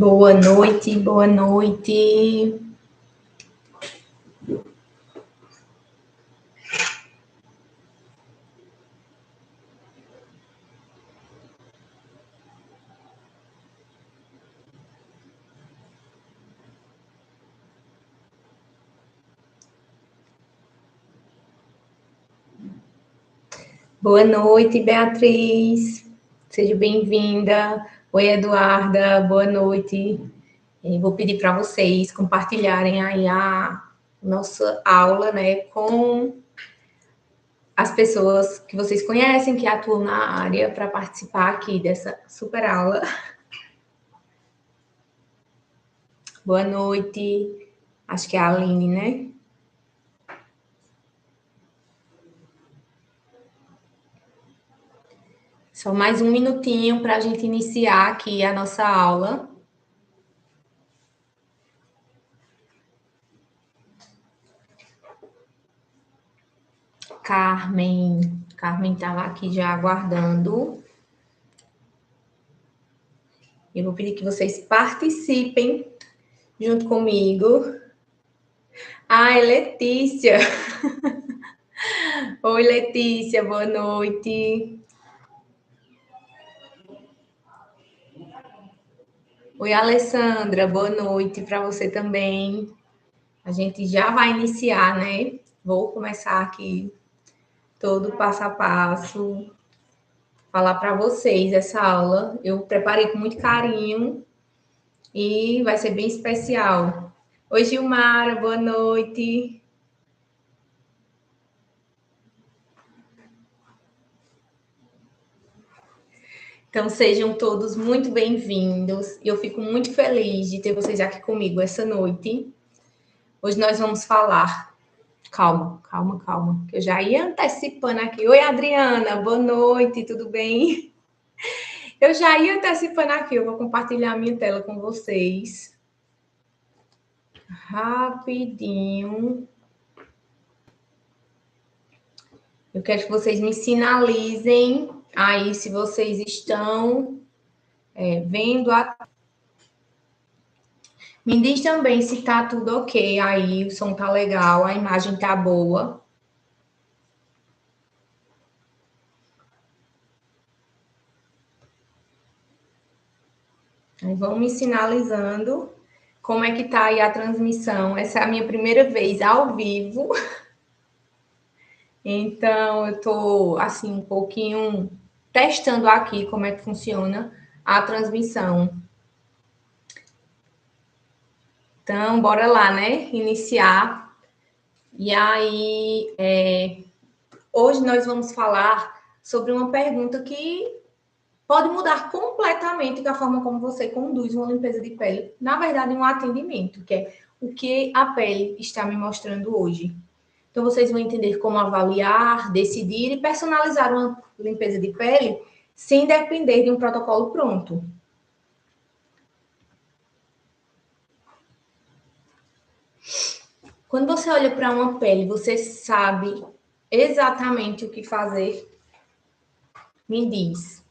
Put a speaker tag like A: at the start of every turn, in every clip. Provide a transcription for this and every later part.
A: Boa noite, boa noite. Boa noite, Beatriz. Seja bem-vinda. Oi, Eduarda. Boa noite. Vou pedir para vocês compartilharem aí a nossa aula, né, com as pessoas que vocês conhecem, que atuam na área, para participar aqui dessa super aula. Boa noite. Acho que é a Aline, né? Só mais um minutinho para a gente iniciar aqui a nossa aula. Carmen estava aqui já aguardando. Eu vou pedir que vocês participem junto comigo. Ai, Letícia. Oi, Letícia, boa noite. Oi, Alessandra, boa noite para você também. A gente já vai iniciar, né? Vou começar aqui todo passo a passo, falar para vocês essa aula. Eu preparei com muito carinho e vai ser bem especial. Oi, Gilmara, boa noite. Então, sejam todos muito bem-vindos. E eu fico muito feliz de ter vocês aqui comigo essa noite. Hoje nós vamos falar. Calma, calma, calma. Que eu já ia antecipando aqui. Oi, Adriana, boa noite, tudo bem? Eu já ia antecipando aqui. Eu vou compartilhar a minha tela com vocês. Rapidinho. Eu quero que vocês me sinalizem aí se vocês estão vendo a. Me diz também se tá tudo ok aí, o som tá legal, a imagem tá boa. Aí vão me sinalizando como é que tá aí a transmissão. Essa é a minha primeira vez ao vivo. Então eu tô assim um pouquinho testando aqui como é que funciona a transmissão. Então, bora lá, né? Iniciar. E aí, hoje nós vamos falar sobre uma pergunta que pode mudar completamente a forma como você conduz uma limpeza de pele. Na verdade, um atendimento, que é o que a pele está me mostrando hoje. Então, vocês vão entender como avaliar, decidir e personalizar uma limpeza de pele sem depender de um protocolo pronto. Quando você olha para uma pele, você sabe exatamente o que fazer? Me diz.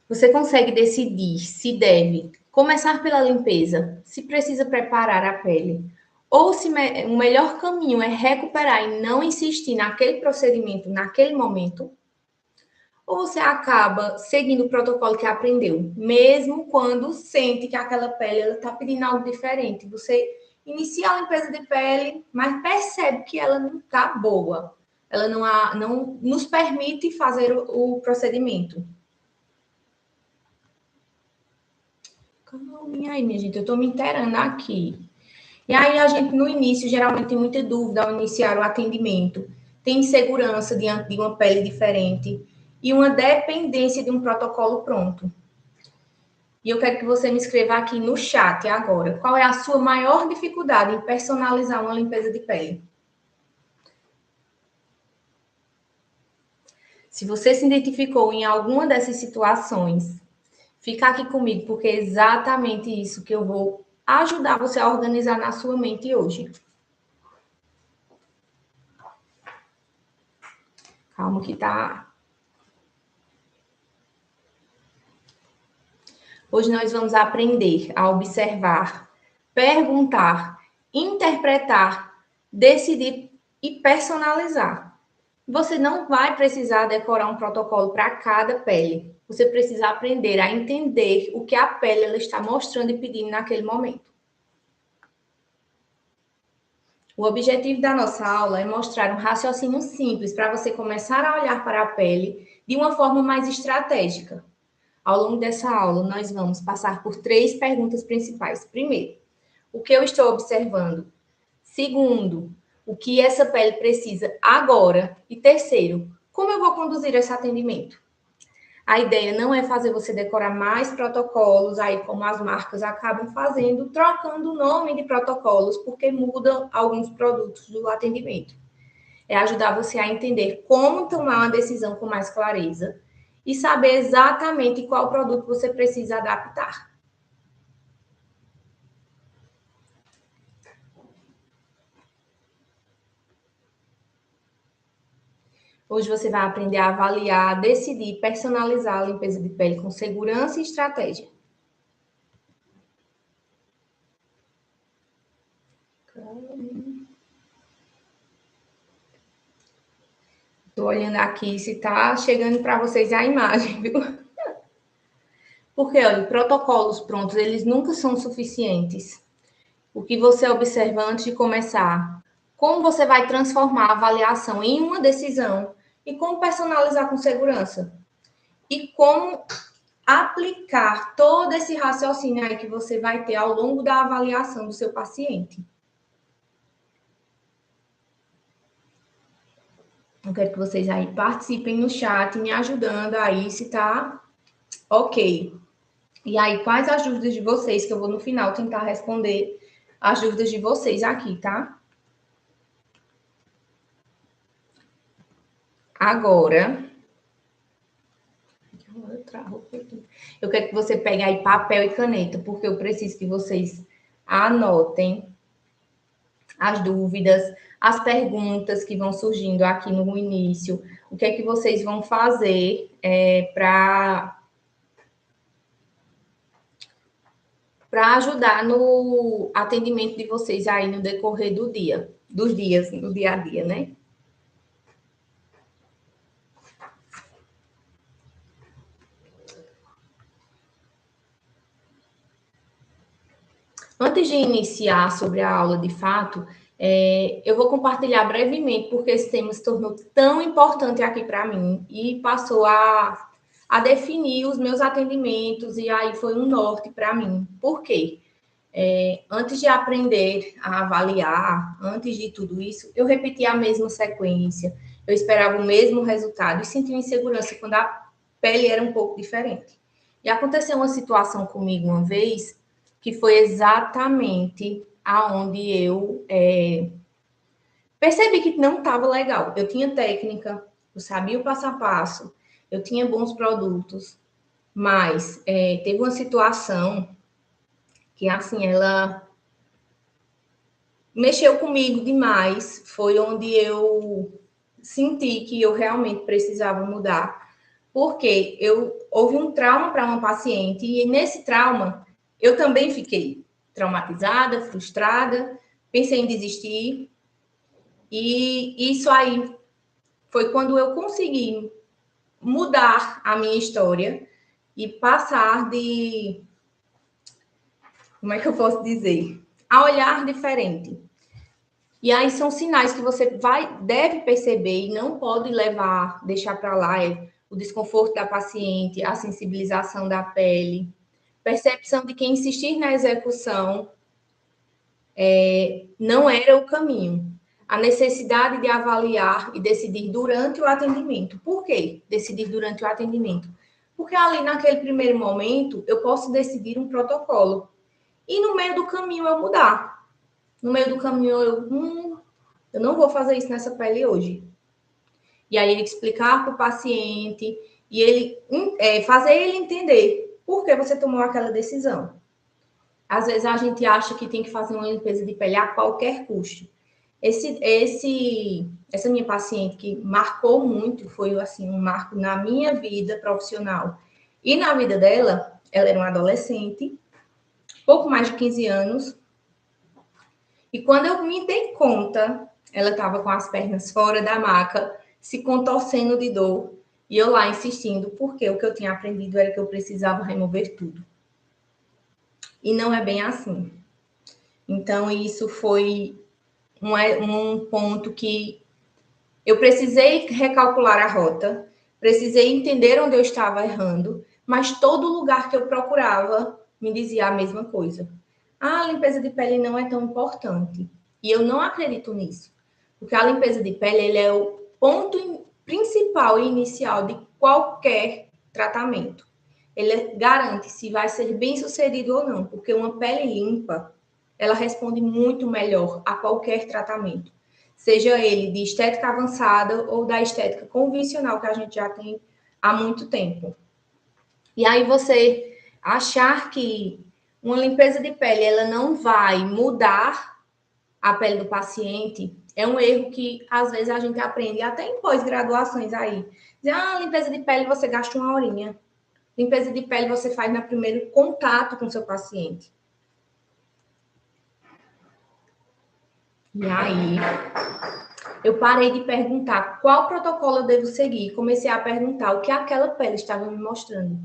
A: Você consegue decidir se deve começar pela limpeza, se precisa preparar a pele, ou se o melhor caminho é recuperar e não insistir naquele procedimento naquele momento, ou você acaba seguindo o protocolo que aprendeu, mesmo quando sente que aquela pele está pedindo algo diferente. Você inicia a limpeza de pele, mas percebe que ela não está boa. Ela não nos permite fazer o procedimento. Calminha aí, minha gente, eu estou me inteirando aqui. E aí a gente, no início, geralmente tem muita dúvida ao iniciar o atendimento. Tem insegurança diante de uma pele diferente e uma dependência de um protocolo pronto. E eu quero que você me escreva aqui no chat agora. Qual é a sua maior dificuldade em personalizar uma limpeza de pele? Se você se identificou em alguma dessas situações, fica aqui comigo, porque é exatamente isso que eu vou ajudar você a organizar na sua mente hoje. Calma que tá. Hoje nós vamos aprender a observar, perguntar, interpretar, decidir e personalizar. Você não vai precisar decorar um protocolo para cada pele. Você precisa aprender a entender o que a pele ela está mostrando e pedindo naquele momento. O objetivo da nossa aula é mostrar um raciocínio simples para você começar a olhar para a pele de uma forma mais estratégica. Ao longo dessa aula, nós vamos passar por 3 perguntas principais. Primeiro, o que eu estou observando? Segundo, o que essa pele precisa agora? E terceiro, como eu vou conduzir esse atendimento? A ideia não é fazer você decorar mais protocolos, aí como as marcas acabam fazendo, trocando o nome de protocolos, porque mudam alguns produtos do atendimento. É ajudar você a entender como tomar uma decisão com mais clareza e saber exatamente qual produto você precisa adaptar. Hoje você vai aprender a avaliar, decidir, personalizar a limpeza de pele com segurança e estratégia. Estou olhando aqui se está chegando para vocês a imagem, viu? Porque, olha, protocolos prontos, eles nunca são suficientes. O que você observa antes de começar, como você vai transformar a avaliação em uma decisão e como personalizar com segurança. E como aplicar todo esse raciocínio aí que você vai ter ao longo da avaliação do seu paciente. Eu quero que vocês aí participem no chat, me ajudando aí se tá ok. E aí, quais as dúvidas de vocês, que eu vou no final tentar responder as dúvidas de vocês aqui, tá? Agora, eu quero que você pegue aí papel e caneta, porque eu preciso que vocês anotem as dúvidas, as perguntas que vão surgindo aqui no início, o que é que vocês vão fazer para ajudar no atendimento de vocês aí no decorrer do dia, dos dias, no dia a dia, né? Antes de iniciar sobre a aula de fato, eu vou compartilhar brevemente, porque esse tema se tornou tão importante aqui para mim e passou a definir os meus atendimentos, e aí foi um norte para mim. Por quê? Antes de aprender a avaliar, antes de tudo isso, eu repetia a mesma sequência, eu esperava o mesmo resultado e sentia insegurança quando a pele era um pouco diferente. E aconteceu uma situação comigo uma vez, que foi exatamente aonde eu percebi que não estava legal. Eu tinha técnica, eu sabia o passo a passo, eu tinha bons produtos, mas teve uma situação que, assim, ela mexeu comigo demais. Foi onde eu senti que eu realmente precisava mudar. Porque houve um trauma para uma paciente e nesse trauma eu também fiquei traumatizada, frustrada, pensei em desistir. E isso aí foi quando eu consegui mudar a minha história e passar de, como é que eu posso dizer, a olhar diferente. E aí são sinais que você deve perceber e não pode deixar para lá o desconforto da paciente, a sensibilização da pele, percepção de que insistir na execução não era o caminho. A necessidade de avaliar e decidir durante o atendimento. Por quê decidir durante o atendimento? Porque ali, naquele primeiro momento, eu posso decidir um protocolo. E no meio do caminho eu mudar. No meio do caminho eu não vou fazer isso nessa pele hoje. E aí ele explicar para o paciente e ele fazer ele entender por que você tomou aquela decisão. Às vezes a gente acha que tem que fazer uma limpeza de pele a qualquer custo. Essa minha paciente que marcou muito, foi assim um marco na minha vida profissional e na vida dela, ela era uma adolescente, pouco mais de 15 anos, e quando eu me dei conta, ela estava com as pernas fora da maca, se contorcendo de dor, e eu lá insistindo, porque o que eu tinha aprendido era que eu precisava remover tudo. E não é bem assim. Então, isso foi um ponto que eu precisei recalcular a rota, precisei entender onde eu estava errando, mas todo lugar que eu procurava me dizia a mesma coisa. A limpeza de pele não é tão importante. E eu não acredito nisso. Porque a limpeza de pele ele é o ponto principal e inicial de qualquer tratamento. Ele garante se vai ser bem sucedido ou não, porque uma pele limpa, ela responde muito melhor a qualquer tratamento. Seja ele de estética avançada ou da estética convencional que a gente já tem há muito tempo. E aí você achar que uma limpeza de pele ela não vai mudar a pele do paciente é um erro que às vezes a gente aprende até em pós-graduações aí. Limpeza de pele você gasta uma horinha. Limpeza de pele você faz no primeiro contato com o seu paciente. E aí, eu parei de perguntar qual protocolo eu devo seguir. Comecei a perguntar o que aquela pele estava me mostrando.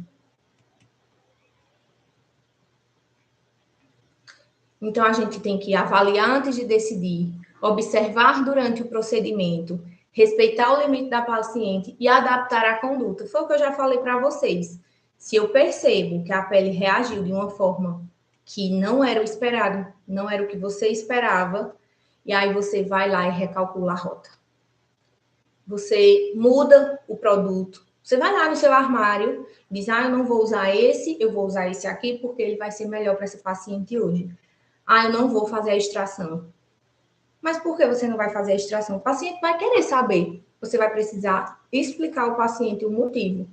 A: Então, a gente tem que avaliar antes de decidir, observar durante o procedimento, respeitar o limite da paciente e adaptar a conduta. Foi o que eu já falei para vocês. Se eu percebo que a pele reagiu de uma forma que não era o esperado, não era o que você esperava, e aí você vai lá e recalcula a rota. Você muda o produto. Você vai lá no seu armário, diz, eu não vou usar esse, eu vou usar esse aqui porque ele vai ser melhor para esse paciente hoje. Eu não vou fazer a extração. Mas por que você não vai fazer a extração? O paciente vai querer saber. Você vai precisar explicar ao paciente o motivo.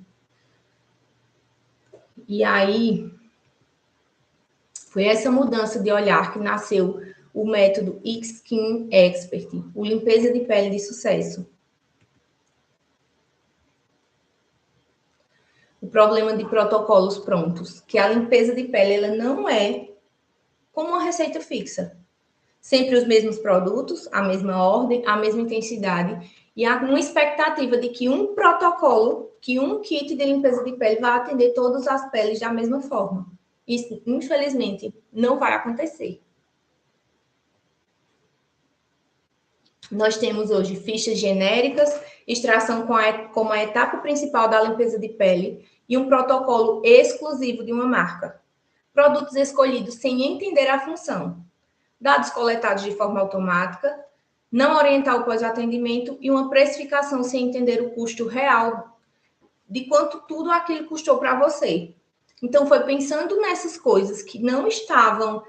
A: E aí, foi essa mudança de olhar que nasceu o método Skin Expert, o limpeza de pele de sucesso. O problema de protocolos prontos, que a limpeza de pele ela não é como uma receita fixa. Sempre os mesmos produtos, a mesma ordem, a mesma intensidade e há uma expectativa de que um protocolo, que um kit de limpeza de pele vai atender todas as peles da mesma forma. Isso, infelizmente, não vai acontecer. Nós temos hoje fichas genéricas, extração como a etapa principal da limpeza de pele e um protocolo exclusivo de uma marca. Produtos escolhidos sem entender a função. Dados coletados de forma automática, não orientar o pós-atendimento e uma precificação sem entender o custo real de quanto tudo aquilo custou para você. Então, foi pensando nessas coisas que não estavam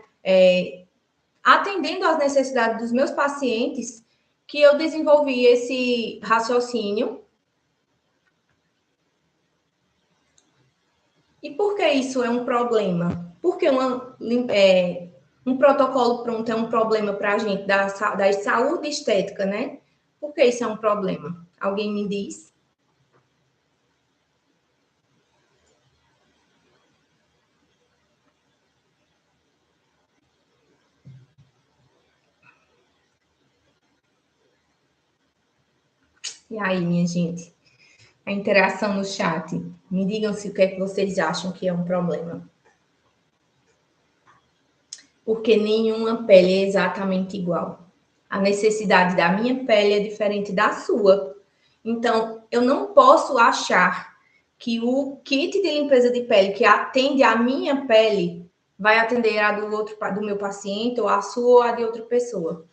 A: atendendo às necessidades dos meus pacientes que eu desenvolvi esse raciocínio. E por que isso é um problema? Porque um protocolo pronto é um problema para a gente da saúde estética, né? Por que isso é um problema? Alguém me diz? E aí, minha gente? A interação no chat. Me digam se o que é que vocês acham que é um problema. Porque nenhuma pele é exatamente igual. A necessidade da minha pele é diferente da sua. Então, eu não posso achar que o kit de limpeza de pele que atende a minha pele vai atender a do meu paciente, ou a sua, ou a de outra pessoa.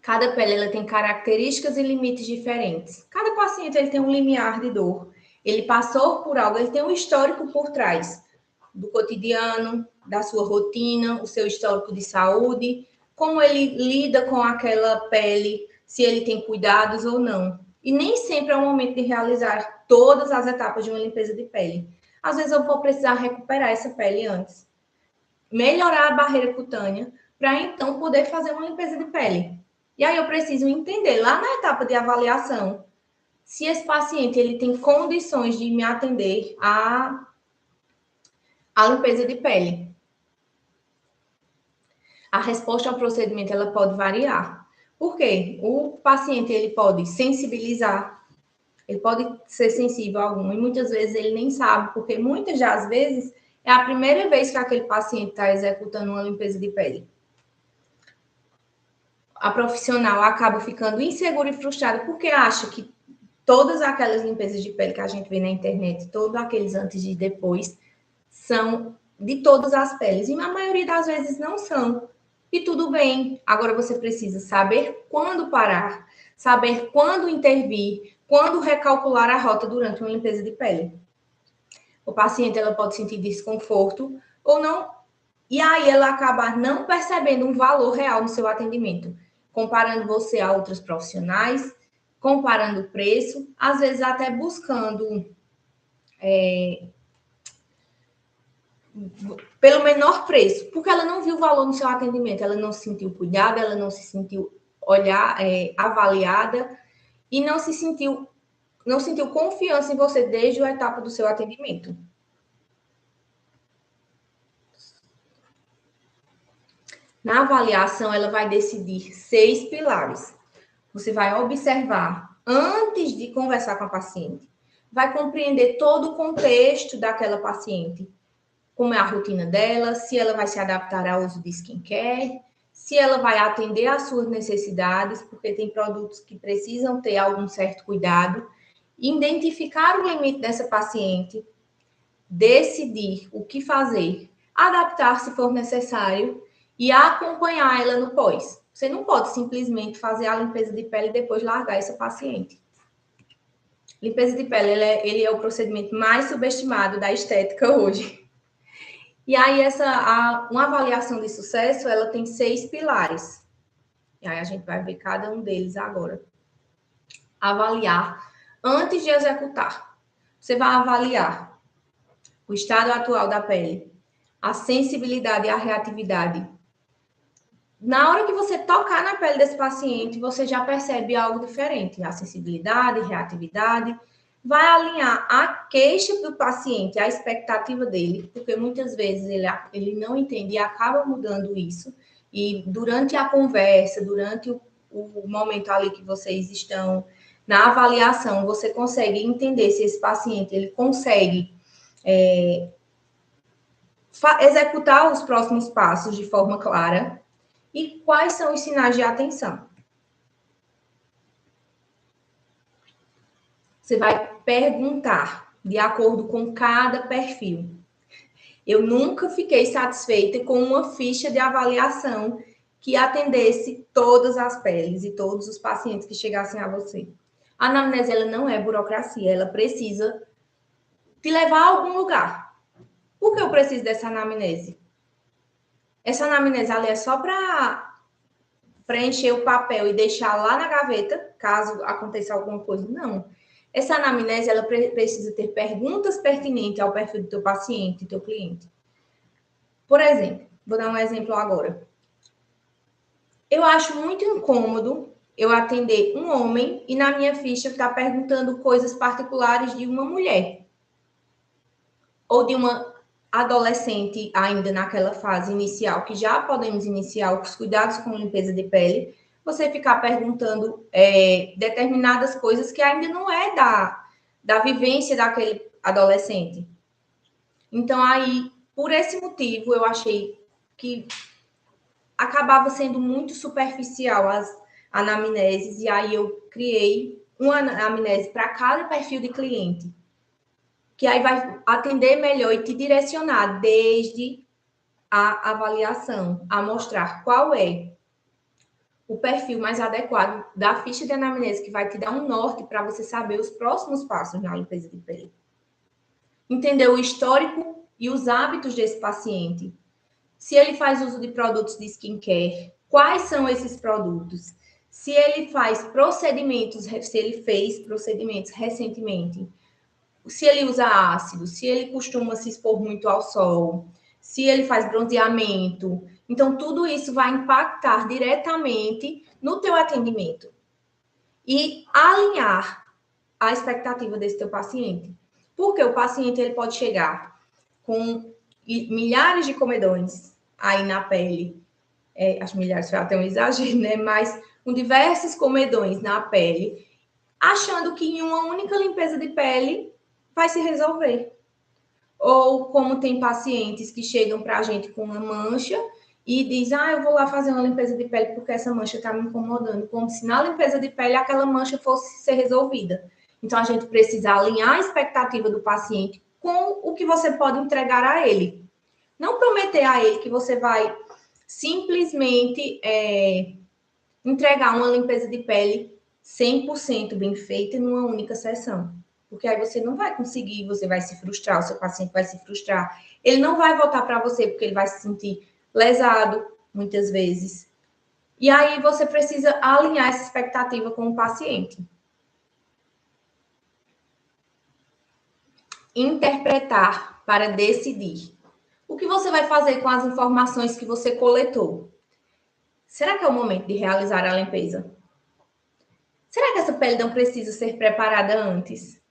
A: Cada pele ela tem características e limites diferentes. Cada paciente ele tem um limiar de dor. Ele passou por algo, ele tem um histórico por trás do cotidiano, da sua rotina, o seu histórico de saúde, como ele lida com aquela pele, se ele tem cuidados ou não. E nem sempre é o momento de realizar todas as etapas de uma limpeza de pele. Às vezes eu vou precisar recuperar essa pele antes, melhorar a barreira cutânea, para então poder fazer uma limpeza de pele. E aí eu preciso entender lá na etapa de avaliação se esse paciente ele tem condições de me atender à limpeza de pele. A resposta ao procedimento ela pode variar. Por quê? O paciente ele pode sensibilizar, ele pode ser sensível a algum, e muitas vezes ele nem sabe, porque muitas das vezes é a primeira vez que aquele paciente está executando uma limpeza de pele. A profissional acaba ficando insegura e frustrada porque acha que todas aquelas limpezas de pele que a gente vê na internet, todos aqueles antes e depois, são de todas as peles. E na maioria das vezes não são. E tudo bem. Agora você precisa saber quando parar, saber quando intervir, quando recalcular a rota durante uma limpeza de pele. O paciente ela pode sentir desconforto ou não, e aí ela acaba não percebendo um valor real no seu atendimento, comparando você a outros profissionais, comparando o preço, às vezes até buscando pelo menor preço, porque ela não viu o valor no seu atendimento, ela não se sentiu cuidada, ela não se sentiu avaliada e não sentiu confiança em você desde a etapa do seu atendimento. Na avaliação, ela vai decidir 6 pilares. Você vai observar antes de conversar com a paciente, vai compreender todo o contexto daquela paciente, como é a rotina dela, se ela vai se adaptar ao uso de skincare, se ela vai atender às suas necessidades, porque tem produtos que precisam ter algum certo cuidado, identificar o limite dessa paciente, decidir o que fazer, adaptar se for necessário e acompanhar ela no pós. Você não pode simplesmente fazer a limpeza de pele e depois largar essa paciente. Limpeza de pele, ele é o procedimento mais subestimado da estética hoje. E aí, uma avaliação de sucesso, ela tem 6 pilares. E aí, a gente vai ver cada um deles agora. Avaliar antes de executar. Você vai avaliar o estado atual da pele, a sensibilidade e a reatividade. Na hora que você tocar na pele desse paciente, você já percebe algo diferente. A sensibilidade, reatividade. Vai alinhar a queixa do paciente, a expectativa dele, porque muitas vezes ele não entende e acaba mudando isso. E durante a conversa, durante o momento ali que vocês estão na avaliação, você consegue entender se esse paciente ele consegue executar os próximos passos de forma clara e quais são os sinais de atenção. Você vai perguntar de acordo com cada perfil. Eu nunca fiquei satisfeita com uma ficha de avaliação que atendesse todas as peles e todos os pacientes que chegassem a você. A anamnese ela não é burocracia, ela precisa te levar a algum lugar. Por que eu preciso dessa anamnese? Essa anamnese ali é só para preencher o papel e deixar lá na gaveta, caso aconteça alguma coisa? Não. Essa anamnese, ela precisa ter perguntas pertinentes ao perfil do teu paciente, do teu cliente. Por exemplo, vou dar um exemplo agora. Eu acho muito incômodo eu atender um homem e na minha ficha estar perguntando coisas particulares de uma mulher. Ou de uma adolescente ainda naquela fase inicial, que já podemos iniciar os cuidados com limpeza de pele, você ficar perguntando determinadas coisas que ainda não é da vivência daquele adolescente. Então, aí, por esse motivo, eu achei que acabava sendo muito superficial as anamneses, e aí eu criei uma anamnese para cada perfil de cliente, que aí vai atender melhor e te direcionar desde a avaliação, a mostrar qual é o perfil mais adequado da ficha de anamnese, que vai te dar um norte para você saber os próximos passos na limpeza de pele. Entender o histórico e os hábitos desse paciente. Se ele faz uso de produtos de skincare, quais são esses produtos? Se ele faz procedimentos, se ele fez procedimentos recentemente, se ele usa ácido, se ele costuma se expor muito ao sol, se ele faz bronzeamento. Então, tudo isso vai impactar diretamente no teu atendimento. E alinhar a expectativa desse teu paciente. Porque o paciente ele pode chegar com milhares de comedões aí na pele, acho milhares foi até um exagero, né? Mas com diversos comedões na pele, achando que em uma única limpeza de pele vai se resolver. Ou como tem pacientes que chegam para a gente com uma mancha e diz, eu vou lá fazer uma limpeza de pele porque essa mancha está me incomodando, como se na limpeza de pele aquela mancha fosse ser resolvida. Então, a gente precisa alinhar a expectativa do paciente com o que você pode entregar a ele. Não prometer a ele que você vai simplesmente entregar uma limpeza de pele 100% bem feita numa única sessão. Porque aí você não vai conseguir, você vai se frustrar, o seu paciente vai se frustrar. Ele não vai voltar para você porque ele vai se sentir lesado, muitas vezes. E aí você precisa alinhar essa expectativa com o paciente. Interpretar para decidir. O que você vai fazer com as informações que você coletou? Será que é o momento de realizar a limpeza? Será que essa pele não precisa ser preparada antes?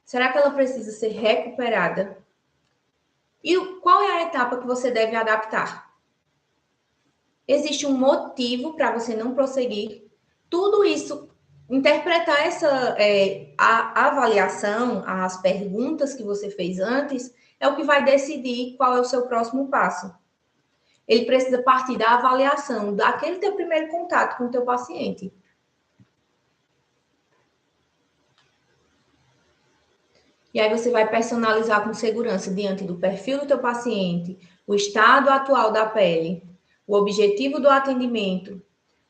A: Será que ela precisa ser recuperada? E qual é a etapa que você deve adaptar? Existe um motivo para você não prosseguir? Tudo isso, interpretar a avaliação, as perguntas que você fez antes, é o que vai decidir qual é o seu próximo passo. Ele precisa partir da avaliação, daquele teu primeiro contato com o teu paciente. E aí você vai personalizar com segurança diante do perfil do teu paciente, o estado atual da pele, o objetivo do atendimento,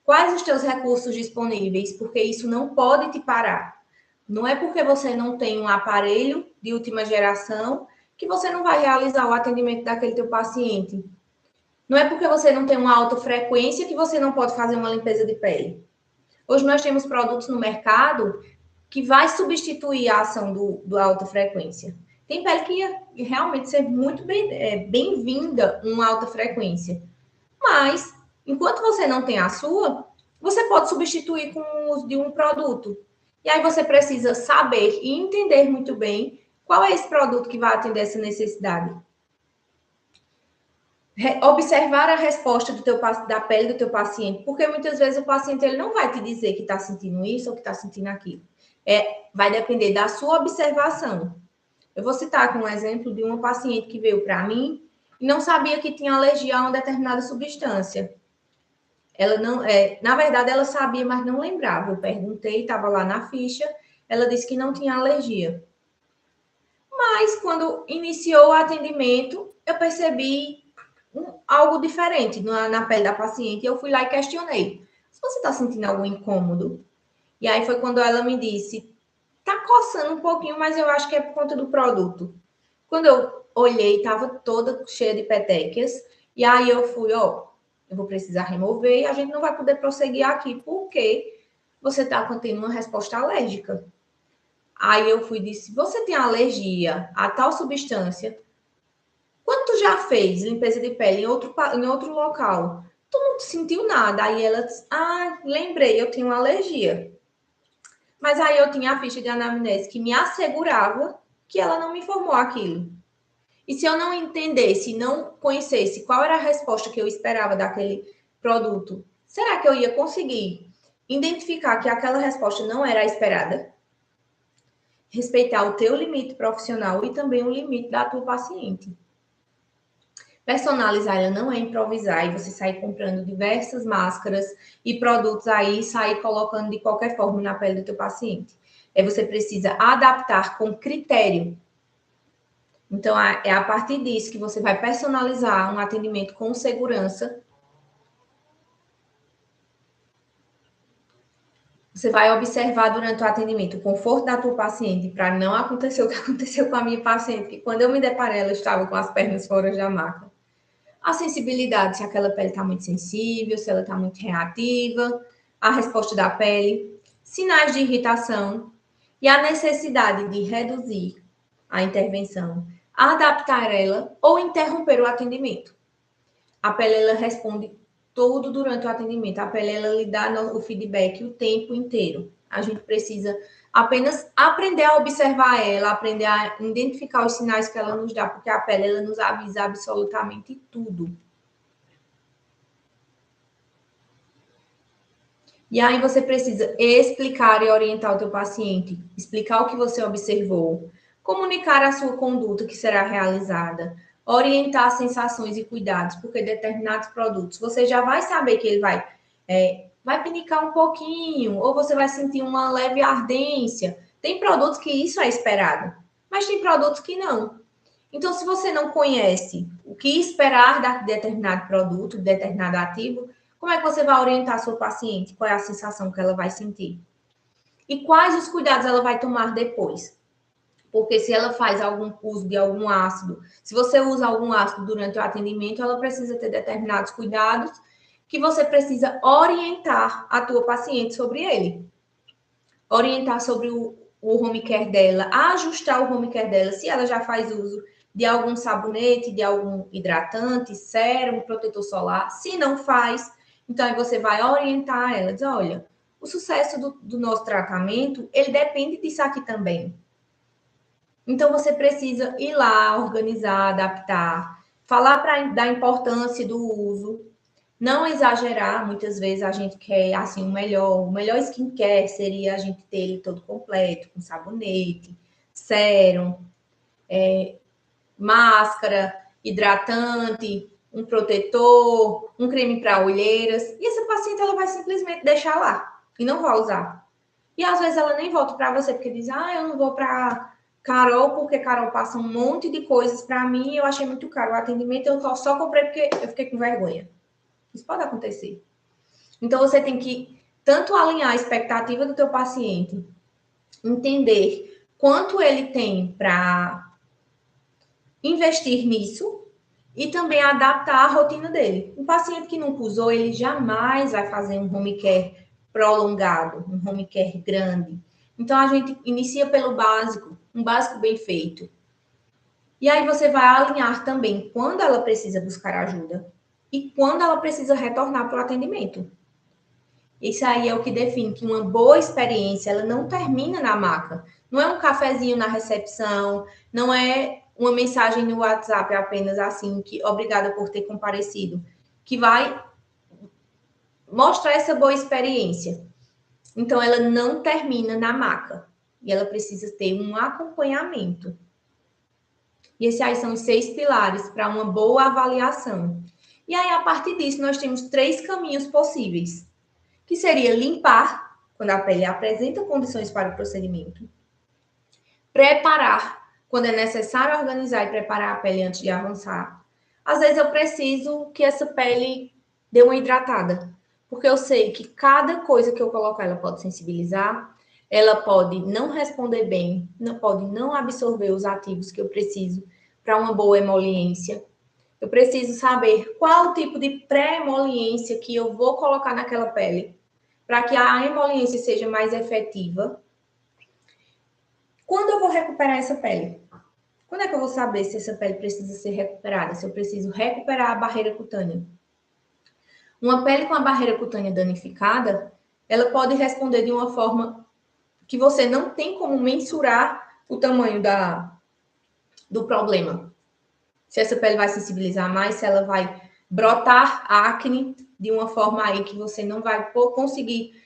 A: quais os teus recursos disponíveis, porque isso não pode te parar. Não é porque você não tem um aparelho de última geração que você não vai realizar o atendimento daquele teu paciente. Não é porque você não tem uma alta frequência que você não pode fazer uma limpeza de pele. Hoje nós temos produtos no mercado que vai substituir a ação do alta frequência. Tem pele que ia realmente ser muito bem-vinda uma alta frequência. Mas, enquanto você não tem a sua, você pode substituir com o uso de um produto. E aí você precisa saber e entender muito bem qual é esse produto que vai atender essa necessidade. Observar a resposta da pele do teu paciente, porque muitas vezes o paciente ele não vai te dizer que está sentindo isso ou que está sentindo aquilo. Vai depender da sua observação. Eu vou citar aqui um exemplo de uma paciente que veio para mim e não sabia que tinha alergia a uma determinada substância. Ela não, na verdade, ela sabia, mas não lembrava. Eu perguntei, estava lá na ficha, ela disse que não tinha alergia. Mas quando iniciou o atendimento, eu percebi algo diferente na pele da paciente. Eu fui lá e questionei. Se você está sentindo algum incômodo? E aí foi quando ela me disse, tá coçando um pouquinho, mas eu acho que é por conta do produto. Quando eu olhei, estava toda cheia de petequias. E aí eu fui, eu vou precisar remover e a gente não vai poder prosseguir aqui, porque você está contendo uma resposta alérgica. Aí eu fui e disse, você tem alergia a tal substância? Quando tu já fez limpeza de pele em outro local, tu não sentiu nada. Aí ela disse, lembrei, eu tenho uma alergia. Mas aí eu tinha a ficha de anamnese que me assegurava que ela não me informou aquilo. E se eu não entendesse, não conhecesse qual era a resposta que eu esperava daquele produto, será que eu ia conseguir identificar que aquela resposta não era a esperada? Respeitar o teu limite profissional e também o limite da tua paciente. Personalizar ela não é improvisar e você sair comprando diversas máscaras e produtos aí e sair colocando de qualquer forma na pele do teu paciente. Você precisa adaptar com critério. Então, é a partir disso que você vai personalizar um atendimento com segurança. Você vai observar durante o atendimento o conforto da tua paciente para não acontecer o que aconteceu com a minha paciente, que quando eu me deparei, ela estava com as pernas fora da maca. A sensibilidade, se aquela pele está muito sensível, se ela está muito reativa, a resposta da pele, sinais de irritação e a necessidade de reduzir a intervenção, adaptar ela ou interromper o atendimento. A pele, ela responde tudo durante o atendimento. A pele, ela lhe dá o feedback o tempo inteiro. A gente precisa apenas aprender a observar ela, aprender a identificar os sinais que ela nos dá, porque a pele ela nos avisa absolutamente tudo. E aí você precisa explicar e orientar o teu paciente, explicar o que você observou, comunicar a sua conduta que será realizada, orientar sensações e cuidados, porque determinados produtos você já vai saber que ele vai pinicar um pouquinho, ou você vai sentir uma leve ardência. Tem produtos que isso é esperado, mas tem produtos que não. Então, se você não conhece o que esperar de determinado produto, de determinado ativo, como é que você vai orientar a sua paciente? Qual é a sensação que ela vai sentir? E quais os cuidados ela vai tomar depois? Porque se ela faz algum uso de algum ácido, se você usa algum ácido durante o atendimento, ela precisa ter determinados cuidados que você precisa orientar a tua paciente sobre ele. Orientar sobre o home care dela, ajustar o home care dela, se ela já faz uso de algum sabonete, de algum hidratante, sérum, protetor solar. Se não faz, então aí você vai orientar ela, diz, olha, o sucesso do nosso tratamento, ele depende disso aqui também. Então você precisa ir lá, organizar, adaptar, falar da importância do uso, não exagerar. Muitas vezes a gente quer assim o melhor skincare seria a gente ter ele todo completo, com sabonete, sérum, máscara, hidratante, um protetor, um creme para olheiras. E essa paciente ela vai simplesmente deixar lá e não vai usar. E às vezes ela nem volta para você porque diz: "Ah, eu não vou para Carol porque Carol passa um monte de coisas para mim e eu achei muito caro o atendimento, eu só comprei porque eu fiquei com vergonha". Isso pode acontecer. Então você tem que tanto alinhar a expectativa do teu paciente, entender quanto ele tem para investir nisso e também adaptar a rotina dele. Um paciente que nunca usou, ele jamais vai fazer um home care prolongado, um home care grande. Então a gente inicia pelo básico, um básico bem feito. E aí você vai alinhar também quando ela precisa buscar ajuda e quando ela precisa retornar para o atendimento. Isso aí é o que define que uma boa experiência, ela não termina na maca. Não é um cafezinho na recepção, não é uma mensagem no WhatsApp apenas assim, que obrigada por ter comparecido, que vai mostrar essa boa experiência. Então, ela não termina na maca. E ela precisa ter um acompanhamento. E esses aí são os 6 pilares para uma boa avaliação. E aí, a partir disso, nós temos 3 caminhos possíveis, que seria limpar, quando a pele apresenta condições para o procedimento, preparar, quando é necessário organizar e preparar a pele antes de avançar. Às vezes eu preciso que essa pele dê uma hidratada, porque eu sei que cada coisa que eu colocar, ela pode sensibilizar, ela pode não responder bem, pode não absorver os ativos que eu preciso para uma boa emoliência. Eu preciso saber qual o tipo de pré-emoliência que eu vou colocar naquela pele, para que a emoliência seja mais efetiva. Quando eu vou recuperar essa pele? Quando é que eu vou saber se essa pele precisa ser recuperada? Se eu preciso recuperar a barreira cutânea? Uma pele com a barreira cutânea danificada, ela pode responder de uma forma que você não tem como mensurar o tamanho do problema. Se essa pele vai sensibilizar mais, se ela vai brotar acne de uma forma aí que você não vai conseguir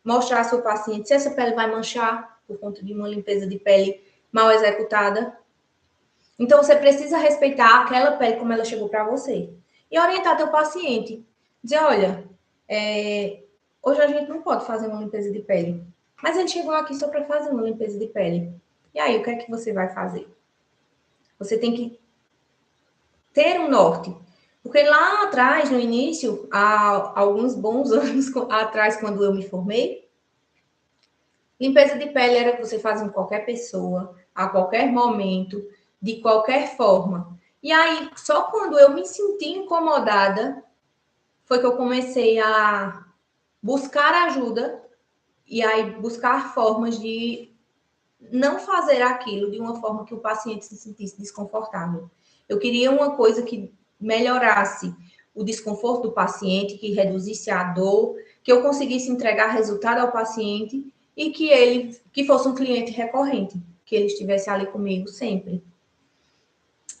A: mostrar ao seu paciente, se essa pele vai manchar por conta de uma limpeza de pele mal executada. Então, você precisa respeitar aquela pele como ela chegou para você. E orientar teu paciente. Dizer, olha, hoje a gente não pode fazer uma limpeza de pele, mas a gente chegou aqui só para fazer uma limpeza de pele. E aí, o que é que você vai fazer? Você tem que ter um norte. Porque lá atrás, no início, há alguns bons anos atrás, quando eu me formei, limpeza de pele era que você fazia em qualquer pessoa, a qualquer momento, de qualquer forma. E aí, só quando eu me senti incomodada, foi que eu comecei a buscar ajuda e aí buscar formas de não fazer aquilo de uma forma que o paciente se sentisse desconfortável. Eu queria uma coisa que melhorasse o desconforto do paciente, que reduzisse a dor, que eu conseguisse entregar resultado ao paciente e que fosse um cliente recorrente, que ele estivesse ali comigo sempre.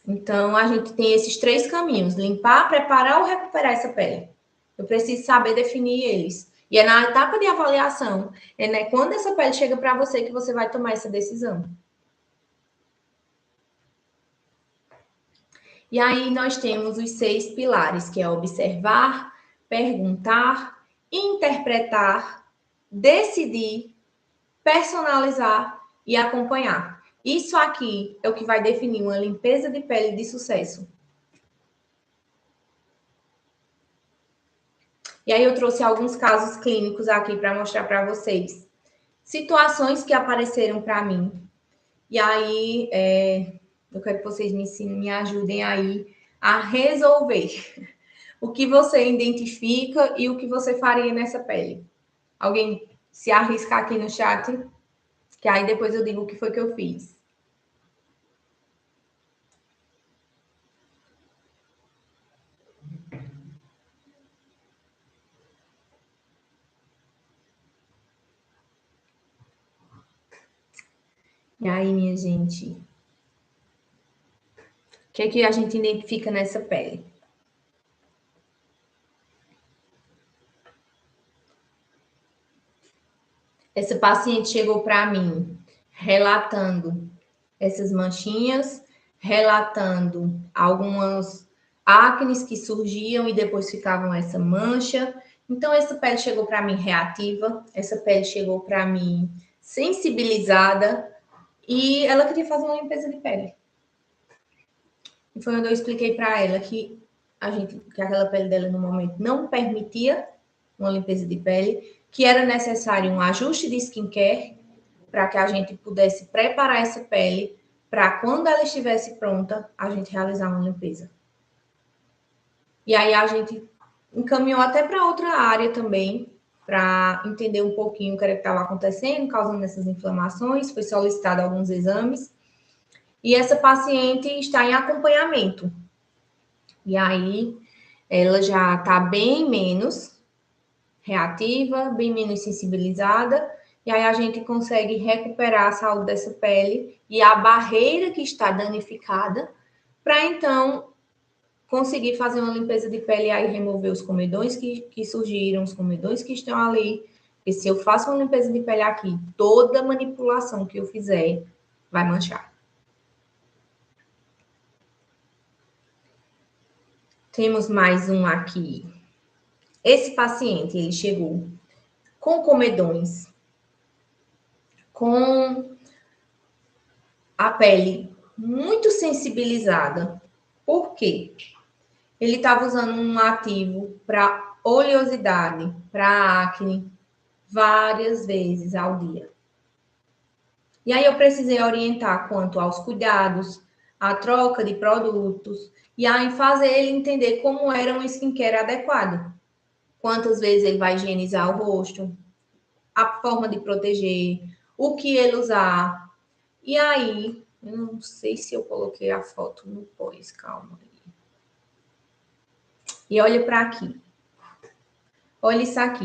A: Então, a gente tem esses 3 caminhos: limpar, preparar ou recuperar essa pele. Eu preciso saber definir eles. E é na etapa de avaliação, né, quando essa pele chega para você, que você vai tomar essa decisão. E aí nós temos os 6 pilares, que é observar, perguntar, interpretar, decidir, personalizar e acompanhar. Isso aqui é o que vai definir uma limpeza de pele de sucesso. E aí eu trouxe alguns casos clínicos aqui para mostrar para vocês. Situações que apareceram para mim. E aí eu quero que vocês me ajudem aí a resolver o que você identifica e o que você faria nessa pele. Alguém se arriscar aqui no chat, que aí depois eu digo o que foi que eu fiz. E aí, minha gente, o que é que a gente identifica nessa pele? Essa paciente chegou para mim relatando essas manchinhas, relatando algumas acnes que surgiam e depois ficavam essa mancha. Então, essa pele chegou para mim reativa, essa pele chegou para mim sensibilizada e ela queria fazer uma limpeza de pele. E foi onde eu expliquei para ela que que aquela pele dela no momento não permitia uma limpeza de pele, que era necessário um ajuste de skincare para que a gente pudesse preparar essa pele para quando ela estivesse pronta, a gente realizar uma limpeza. E aí a gente encaminhou até para outra área também, para entender um pouquinho o que estava acontecendo, causando essas inflamações. Foi solicitado alguns exames. E essa paciente está em acompanhamento. E aí ela já está bem menos reativa, bem menos sensibilizada, e aí a gente consegue recuperar a saúde dessa pele e a barreira que está danificada, para então conseguir fazer uma limpeza de pele e aí remover os comedões que surgiram, os comedões que estão ali. E se eu faço uma limpeza de pele aqui, toda manipulação que eu fizer vai manchar. Temos mais um aqui. Esse paciente, ele chegou com comedões, com a pele muito sensibilizada. Por quê? Ele estava usando um ativo para oleosidade, para acne, várias vezes ao dia. E aí eu precisei orientar quanto aos cuidados, a troca de produtos, e aí fazer ele entender como era um skincare adequado. Quantas vezes ele vai higienizar o rosto, a forma de proteger, o que ele usar. E aí, eu não sei se eu coloquei a foto no pós, calma aí. E olha para aqui. Olha isso aqui.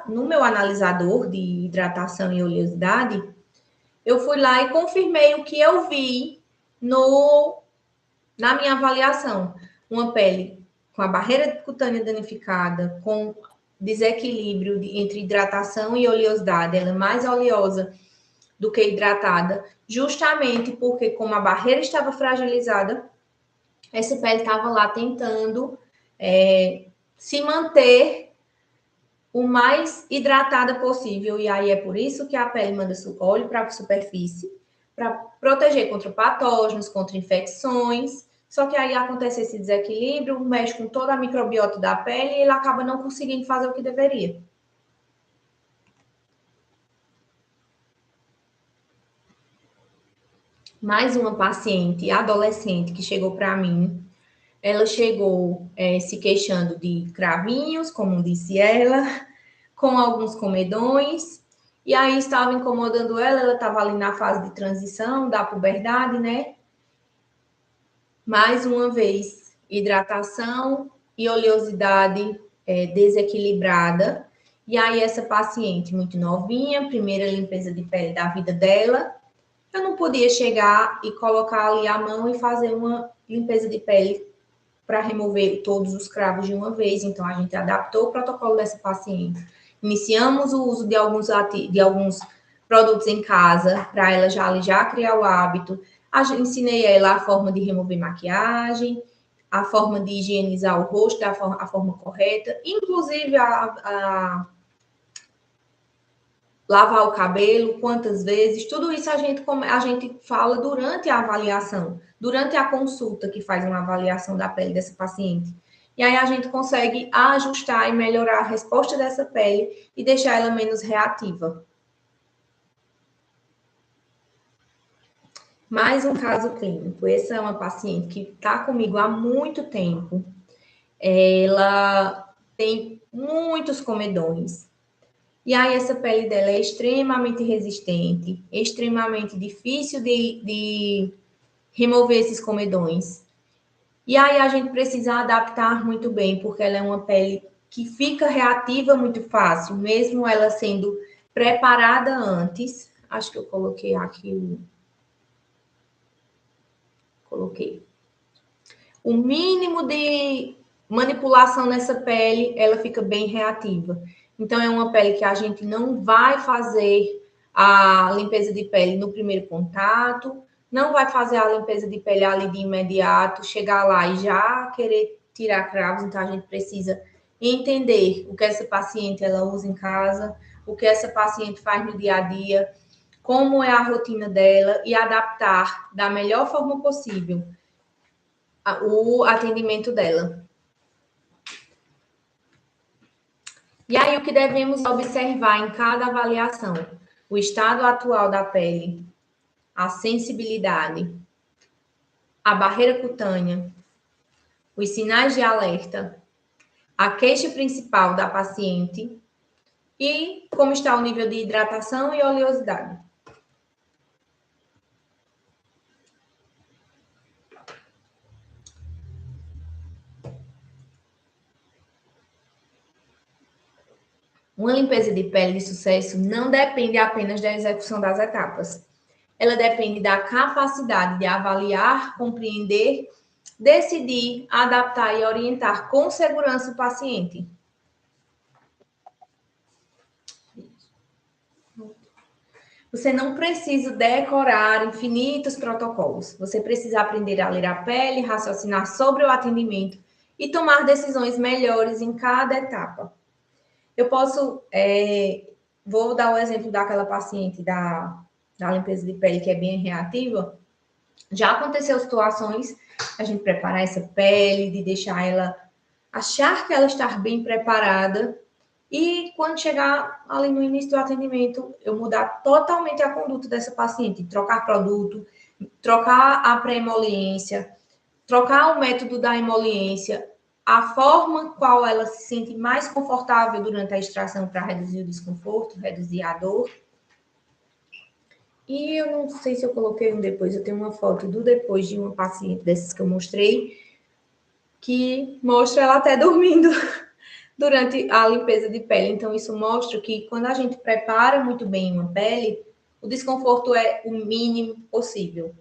A: No meu analisador de hidratação e oleosidade, eu fui lá e confirmei o que eu vi na minha avaliação. Uma pele com a barreira cutânea danificada, com desequilíbrio entre hidratação e oleosidade. Ela é mais oleosa do que hidratada, justamente porque, como a barreira estava fragilizada, essa pele estava lá tentando se manter o mais hidratada possível. E aí é por isso que a pele manda óleo para a superfície, para proteger contra patógenos, contra infecções. Só que aí acontece esse desequilíbrio, mexe com toda a microbiota da pele e ele acaba não conseguindo fazer o que deveria. Mais uma paciente adolescente que chegou para mim. Ela chegou se queixando de cravinhos, como disse ela, com alguns comedões, e aí estava incomodando ela estava ali na fase de transição da puberdade, né? Mais uma vez, hidratação e oleosidade desequilibrada, E aí, essa paciente muito novinha, primeira limpeza de pele da vida dela, eu não podia chegar e colocar ali a mão e fazer uma limpeza de pele para remover todos os cravos de uma vez. Então, a gente adaptou o protocolo dessa paciente. Iniciamos o uso de alguns produtos em casa, para ela já criar o hábito. Ensinei a ela a forma de remover maquiagem, a forma de higienizar o rosto a forma correta, inclusive a lavar o cabelo, quantas vezes, tudo isso a gente fala durante a avaliação, durante a consulta que faz uma avaliação da pele dessa paciente. E aí a gente consegue ajustar e melhorar a resposta dessa pele e deixar ela menos reativa. Mais um caso clínico. Essa é uma paciente que está comigo há muito tempo. Ela tem muitos comedões. E aí, essa pele dela é extremamente resistente, extremamente difícil de remover esses comedões. E aí, a gente precisa adaptar muito bem, porque ela é uma pele que fica reativa muito fácil, mesmo ela sendo preparada antes. Acho que eu coloquei aqui Coloquei. O mínimo de manipulação nessa pele, ela fica bem reativa. Então, é uma pele que a gente não vai fazer a limpeza de pele no primeiro contato, não vai fazer a limpeza de pele ali de imediato, chegar lá e já querer tirar cravos. Então, a gente precisa entender o que essa paciente ela usa em casa, o que essa paciente faz no dia a dia, como é a rotina dela e adaptar da melhor forma possível o atendimento dela. E aí, o que devemos observar em cada avaliação? O estado atual da pele, a sensibilidade, a barreira cutânea, os sinais de alerta, a queixa principal da paciente e como está o nível de hidratação e oleosidade. Uma limpeza de pele de sucesso não depende apenas da execução das etapas. Ela depende da capacidade de avaliar, compreender, decidir, adaptar e orientar com segurança o paciente. Você não precisa decorar infinitos protocolos. Você precisa aprender a ler a pele, raciocinar sobre o atendimento e tomar decisões melhores em cada etapa. Eu posso, vou dar o exemplo daquela paciente da limpeza de pele que é bem reativa. Já aconteceu situações a gente preparar essa pele, de deixar ela, achar que ela está bem preparada, e quando chegar ali no início do atendimento, eu mudar totalmente a conduta dessa paciente, trocar produto, trocar a pré-emoliência, trocar o método da emoliência, a forma qual ela se sente mais confortável durante a extração para reduzir o desconforto, reduzir a dor. E eu não sei se eu coloquei um depois, eu tenho uma foto do depois de uma paciente dessas que eu mostrei, que mostra ela até dormindo durante a limpeza de pele. Então, isso mostra que quando a gente prepara muito bem uma pele, o desconforto é o mínimo possível.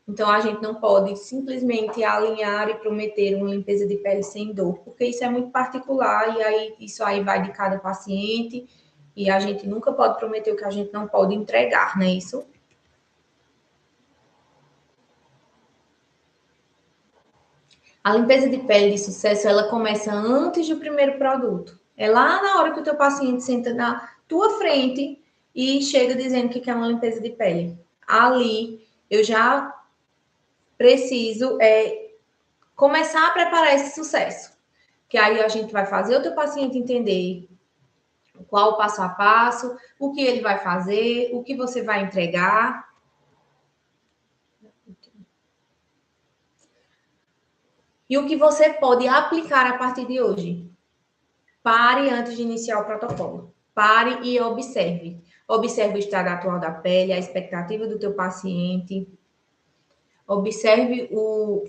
A: Então, a gente não pode simplesmente alinhar e prometer uma limpeza de pele sem dor, porque isso é muito particular e aí isso aí vai de cada paciente e a gente nunca pode prometer o que a gente não pode entregar, não é isso? A limpeza de pele de sucesso, ela começa antes do primeiro produto. É lá na hora que o teu paciente senta na tua frente e chega dizendo que quer uma limpeza de pele. Ali, eu já preciso começar a preparar esse sucesso. Que aí a gente vai fazer o teu paciente entender qual o passo a passo, o que ele vai fazer, o que você vai entregar. E o que você pode aplicar a partir de hoje. Pare antes de iniciar o protocolo. Pare e observe. Observe o estado atual da pele, a expectativa do teu paciente. Observe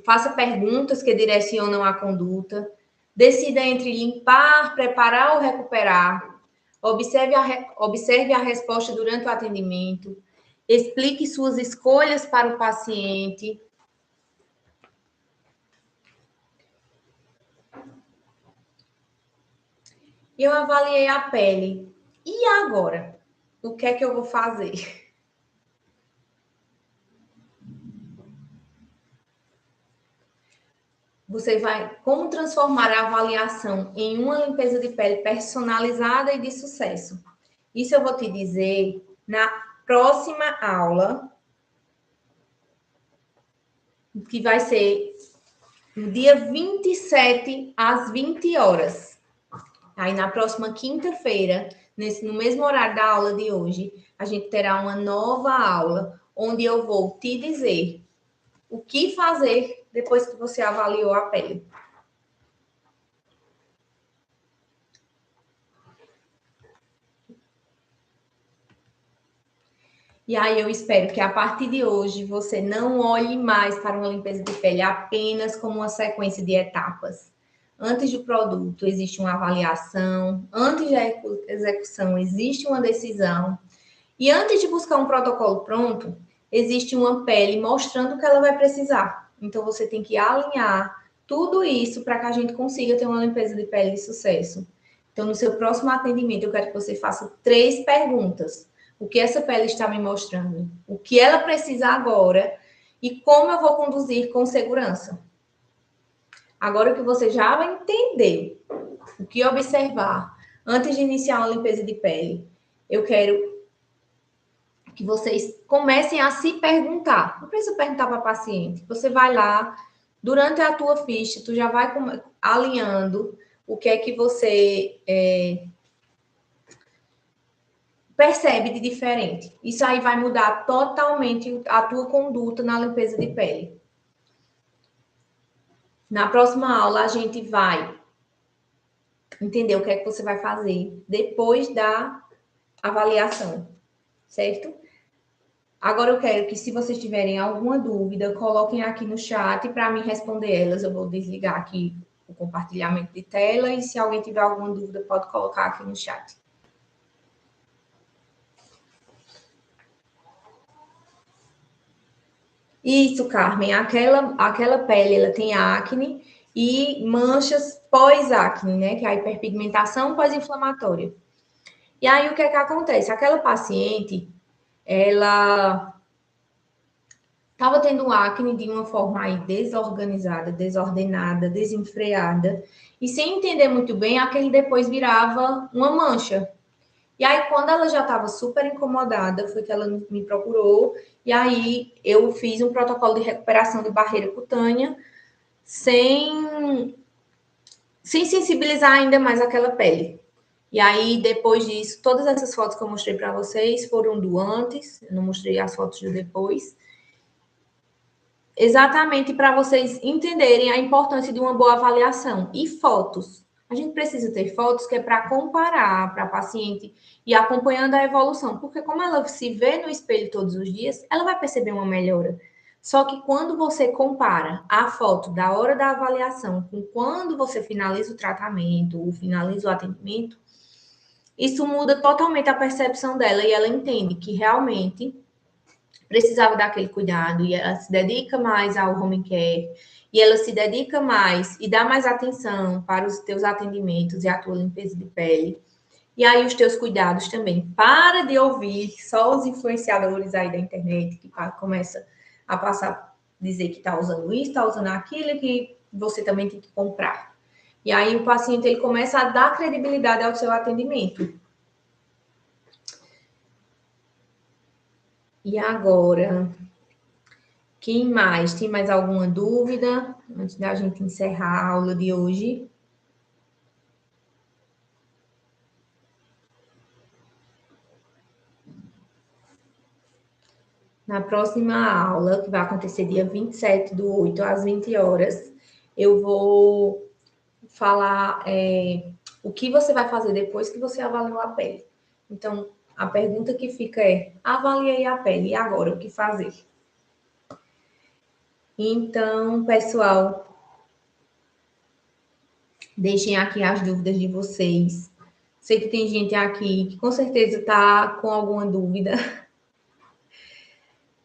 A: faça perguntas que direcionam a conduta. Decida entre limpar, preparar ou recuperar. Observe a resposta durante o atendimento. Explique suas escolhas para o paciente. Eu avaliei a pele. E agora? O que é que eu vou fazer? Você vai... Como transformar a avaliação em uma limpeza de pele personalizada e de sucesso? Isso eu vou te dizer na próxima aula, que vai ser no dia 27, às 20 horas. Aí, na próxima quinta-feira, no mesmo horário da aula de hoje, a gente terá uma nova aula, onde eu vou te dizer o que fazer depois que você avaliou a pele. E aí eu espero que a partir de hoje você não olhe mais para uma limpeza de pele apenas como uma sequência de etapas. Antes do produto existe uma avaliação, antes da execução existe uma decisão, e antes de buscar um protocolo pronto, existe uma pele mostrando o que ela vai precisar. Então você tem que alinhar tudo isso para que a gente consiga ter uma limpeza de pele de sucesso. Então, no seu próximo atendimento, eu quero que você faça 3 perguntas. O que essa pele está me mostrando? O que ela precisa agora? E como eu vou conduzir com segurança? Agora que você já vai entender o que observar antes de iniciar uma limpeza de pele, eu quero que vocês comecem a se perguntar. Não precisa perguntar para a paciente. Você vai lá, durante a tua ficha, tu já vai alinhando o que é que você percebe de diferente. Isso aí vai mudar totalmente a tua conduta na limpeza de pele. Na próxima aula, a gente vai entender o que é que você vai fazer depois da avaliação, certo? Agora eu quero que, se vocês tiverem alguma dúvida, coloquem aqui no chat para me responder elas. Eu vou desligar aqui o compartilhamento de tela e, se alguém tiver alguma dúvida, pode colocar aqui no chat. Isso, Carmen. Aquela pele, ela tem acne e manchas pós-acne, né? Que é a hiperpigmentação pós-inflamatória. E aí, o que é que acontece? Aquela paciente, ela estava tendo acne de uma forma aí desorganizada, desordenada, desenfreada, e sem entender muito bem, aquele depois virava uma mancha. E aí, quando ela já estava super incomodada, foi que ela me procurou, e aí eu fiz um protocolo de recuperação de barreira cutânea, sem sensibilizar ainda mais aquela pele. E aí, depois disso, todas essas fotos que eu mostrei para vocês foram do antes, eu não mostrei as fotos do depois, exatamente para vocês entenderem a importância de uma boa avaliação. E fotos. A gente precisa ter fotos que é para comparar para a paciente e acompanhando a evolução, porque como ela se vê no espelho todos os dias, ela vai perceber uma melhora. Só que quando você compara a foto da hora da avaliação com quando você finaliza o tratamento ou finaliza o atendimento, isso muda totalmente a percepção dela e ela entende que realmente precisava daquele cuidado e ela se dedica mais ao home care e ela se dedica mais e dá mais atenção para os teus atendimentos e a tua limpeza de pele. E aí os teus cuidados também. Para de ouvir só os influenciadores aí da internet que começa a passar, dizer que está usando isso, está usando aquilo, que você também tem que comprar. E aí o paciente ele começa a dar credibilidade ao seu atendimento. E agora, quem mais? Tem mais alguma dúvida antes da gente encerrar a aula de hoje? Na próxima aula, que vai acontecer dia 27 do 8 às 20 horas, eu vou falar o que você vai fazer depois que você avaliou a pele. Então, a pergunta que fica é: avaliei a pele, e agora o que fazer? Então, pessoal, deixem aqui as dúvidas de vocês. Sei que tem gente aqui que com certeza está com alguma dúvida.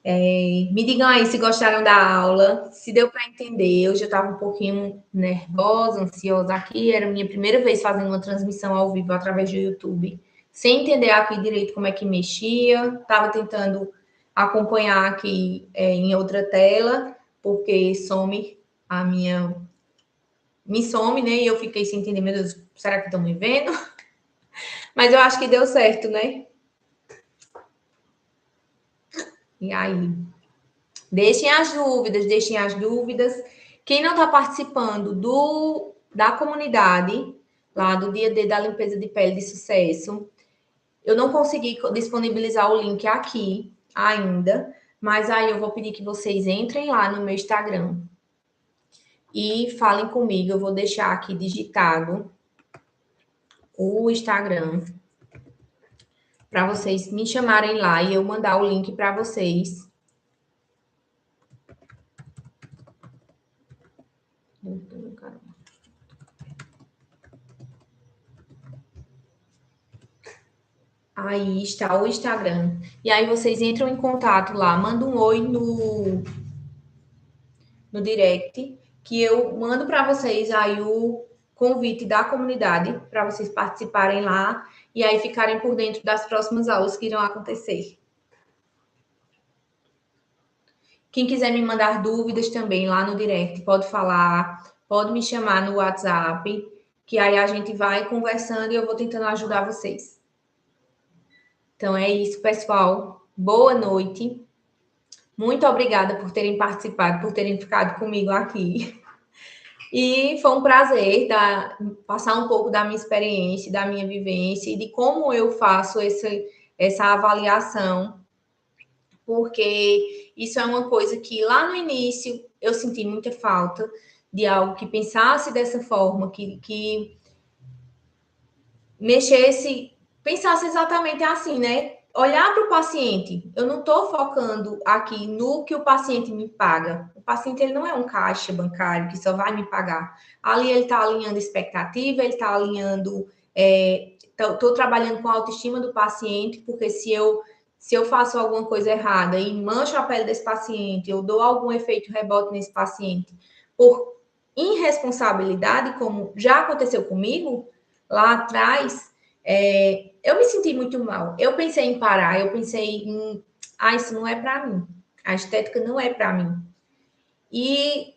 A: Me digam aí se gostaram da aula, se deu para entender. Eu já estava um pouquinho nervosa, ansiosa aqui. Era a minha primeira vez fazendo uma transmissão ao vivo através do YouTube, sem entender aqui direito como é que mexia. Estava tentando acompanhar aqui em outra tela, porque some a minha. Me some, né? E eu fiquei sem entender, meu Deus, será que estão me vendo? Mas eu acho que deu certo, né? E aí? Deixem as dúvidas, deixem as dúvidas. Quem não está participando da comunidade, lá do dia D da limpeza de pele de sucesso, eu não consegui disponibilizar o link aqui ainda, mas aí eu vou pedir que vocês entrem lá no meu Instagram e falem comigo. Eu vou deixar aqui digitado o Instagram para vocês me chamarem lá e eu mandar o link para vocês. Aí está o Instagram. E aí vocês entram em contato lá, mandam um oi no direct, que eu mando para vocês aí o convite da comunidade para vocês participarem lá e aí ficarem por dentro das próximas aulas que irão acontecer. Quem quiser me mandar dúvidas também lá no direct, pode falar, pode me chamar no WhatsApp, que aí a gente vai conversando e eu vou tentando ajudar vocês. Então é isso, pessoal. Boa noite. Muito obrigada por terem participado, por terem ficado comigo aqui. E foi um prazer passar um pouco da minha experiência, da minha vivência e de como eu faço essa avaliação, porque isso é uma coisa que lá no início eu senti muita falta de algo que pensasse dessa forma, que mexesse, pensasse exatamente assim, né? Olhar para o paciente. Eu não estou focando aqui no que o paciente me paga. O paciente ele não é um caixa bancário que só vai me pagar. Ali ele está alinhando expectativa, ele está alinhando. Estou trabalhando com a autoestima do paciente, porque se eu faço alguma coisa errada e mancho a pele desse paciente, eu dou algum efeito rebote nesse paciente por irresponsabilidade, como já aconteceu comigo lá atrás, eu me senti muito mal. Eu pensei em parar, eu pensei em, isso não é para mim. A estética não é para mim. E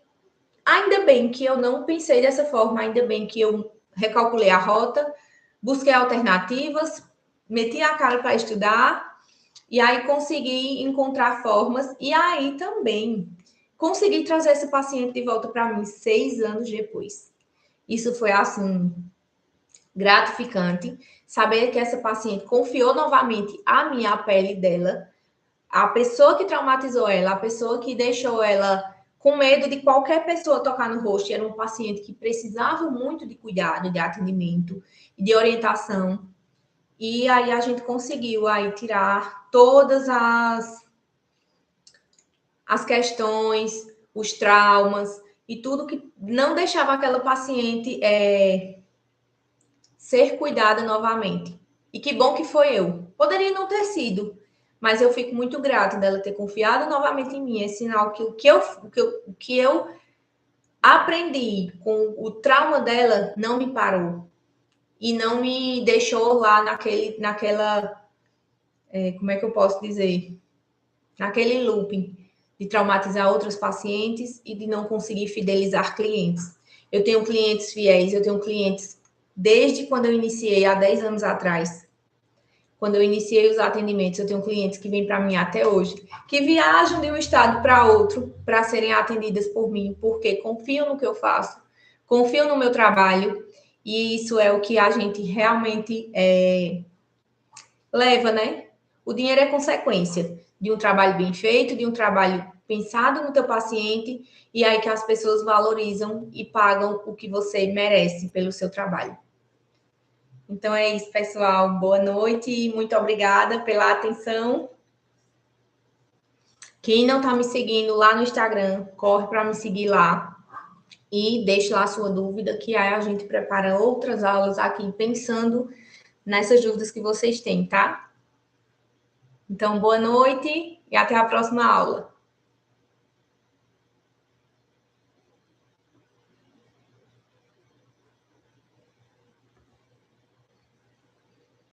A: ainda bem que eu não pensei dessa forma, ainda bem que eu recalculei a rota, busquei alternativas, meti a cara para estudar e aí consegui encontrar formas e aí também consegui trazer esse paciente de volta para mim 6 anos depois. Isso foi assim gratificante saber que essa paciente confiou novamente a minha pele dela, a pessoa que traumatizou ela, a pessoa que deixou ela com medo de qualquer pessoa tocar no rosto, era um paciente que precisava muito de cuidado, de atendimento e de orientação. E aí a gente conseguiu aí tirar todas as questões, os traumas e tudo que não deixava aquela paciente ser cuidada novamente. E que bom que foi eu. Poderia não ter sido, mas eu fico muito grata dela ter confiado novamente em mim. É sinal que o que eu aprendi com o trauma dela não me parou. E não me deixou lá naquela, como é que eu posso dizer? Naquele looping de traumatizar outros pacientes e de não conseguir fidelizar clientes. Eu tenho clientes fiéis, eu tenho clientes desde quando eu iniciei, há 10 anos atrás. Quando eu iniciei os atendimentos, eu tenho clientes que vêm para mim até hoje, que viajam de um estado para outro para serem atendidas por mim, porque confiam no que eu faço, confiam no meu trabalho, e isso é o que a gente realmente leva, né? O dinheiro é consequência de um trabalho bem feito, de um trabalho pensado no teu paciente, e aí que as pessoas valorizam e pagam o que você merece pelo seu trabalho. Então é isso, pessoal. Boa noite e muito obrigada pela atenção. Quem não está me seguindo lá no Instagram, corre para me seguir lá e deixe lá a sua dúvida, que aí a gente prepara outras aulas aqui pensando nessas dúvidas que vocês têm, tá? Então, boa noite e até a próxima aula.